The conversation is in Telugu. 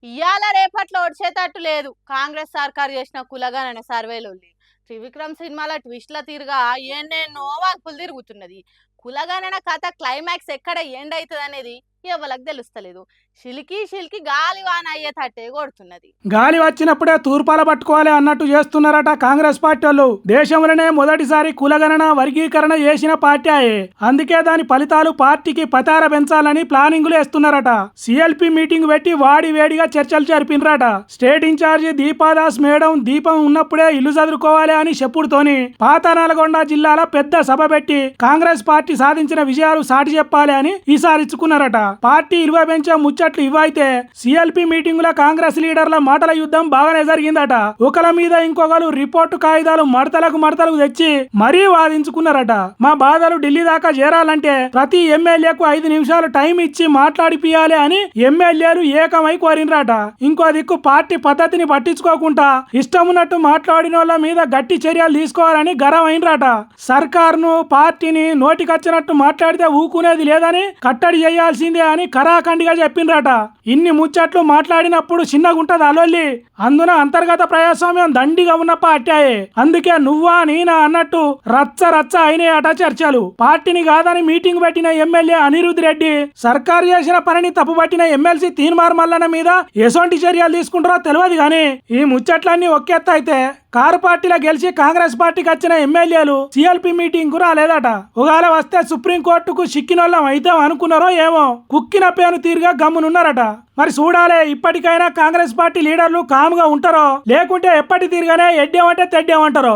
ఇయాల రేపట్లో ఒడిచేటట్టు లేదు. కాంగ్రెస్ సర్కారు చేసిన కులగణన సర్వేలోల్లి. త్రివిక్రమ్ సినిమాల ట్విస్ట్‌ల తీరుగా ఎన్నెన్నో వార్పులు తిరుగుతున్నది. కులగణన కథ క్లైమాక్స్ ఎక్కడ ఎండ్ అయితదనేది ఎవ్వలకు తెలుస్తలేదు. షిలికి షిలికి గాలి వాన అయ్యేటట్టే కొడుతున్నది. గాలి వచ్చినప్పుడే తూర్పాల పట్టుకోవాలి అన్నట్టు చేస్తున్నారట కాంగ్రెస్ పార్టీ వాళ్ళు. దేశంలోనే మొదటిసారి కులగణన వర్గీకరణ చేసిన పార్టీ ఆయే. అందుకే దాని ఫలితాలు పార్టీకి పతార పెంచాలని ప్లానింగులు వేస్తున్నారట. సిఎల్పి మీటింగ్ పెట్టి వాడి వేడిగా చర్చలు జరిపినరట. స్టేట్ ఇన్ఛార్జి దీపాదాస్ మేడం దీపం ఉన్నప్పుడే ఇల్లు చదువుకోవాలి అని చెప్పుడుతోని పాత నల్గొండ జిల్లాలో పెద్ద సభ పెట్టి కాంగ్రెస్ పార్టీ సాధించిన విజయాలు సాటి చెప్పాలి అని ఈసారి ఇచ్చుకున్నారట. పార్టీ ఇలువ పెంచే ముచ్చట్లు ఇవైతే సిఎల్పి మీటింగ్ లో కాంగ్రెస్ లీడర్ల మాటల యుద్ధం బాగానే జరిగిందట. ఒకల మీద ఇంకొకరు రిపోర్టు కాగితాలు మడతలకు తెచ్చి మరీ వాదించుకున్నారట. మా బాధలు ఢిల్లీ దాకా చేరాలంటే ప్రతి ఎమ్మెల్యేకు 5 నిమిషాలు టైం ఇచ్చి మాట్లాడిపియాలి అని ఎమ్మెల్యేలు ఏకమై కోరినరట. ఇంకో దిక్కు పార్టీ పద్ధతిని పట్టించుకోకుండా ఇష్టం ఉన్నట్టు మాట్లాడిన వాళ్ళ మీద గట్టి చర్యలు తీసుకోవాలని గరం అయినరట. సర్కార్ను పార్టీని నోటికొచ్చినట్టు మాట్లాడితే ఊకునేది లేదని కట్టడి చేయాల్సిందే అని కరాఖండిగా చెప్పిండ్రట. ఇన్ని ముచ్చట్లు మాట్లాడినప్పుడు చిన్నగుంటది అలొల్లి. అందున అంతర్గత ప్రజాస్వామ్యం దండిగా ఉన్న పార్టీ. అందుకే నువ్వా నేనా అన్నట్టు రచ్చ అయినాయట చర్చలు. పార్టీని కాదని మీటింగ్ పెట్టిన ఎమ్మెల్యే అనిరుద్ రెడ్డి సర్కారు చేసిన పనిని తప్పుపట్టిన ఎమ్మెల్సీ తీన్మార్ మల్లన్న మీద ఎసొంటి చర్యలు తీసుకుంటారో తెలియదు గాని ఈ ముచ్చట్లన్నీ ఒకెత్త అయితే కారు పార్టీలో గెలిచి కాంగ్రెస్ పార్టీకి వచ్చిన ఎమ్మెల్యేలు సిఎల్పి మీటింగ్ కు రాలేదట. ఒకవేళ వస్తే సుప్రీంకోర్టుకు సిక్కినోళ్ళం అయితే అనుకున్నారో ఏమో కుక్కిన పేను తీరుగా గమ్మునున్నారట. మరి చూడాలే ఇప్పటికైనా కాంగ్రెస్ పార్టీ లీడర్లు కామ్గా ఉంటారో లేకుంటే ఎప్పటి తీరుగానే ఎడ్డేమంటే తెడ్డేమంటారో.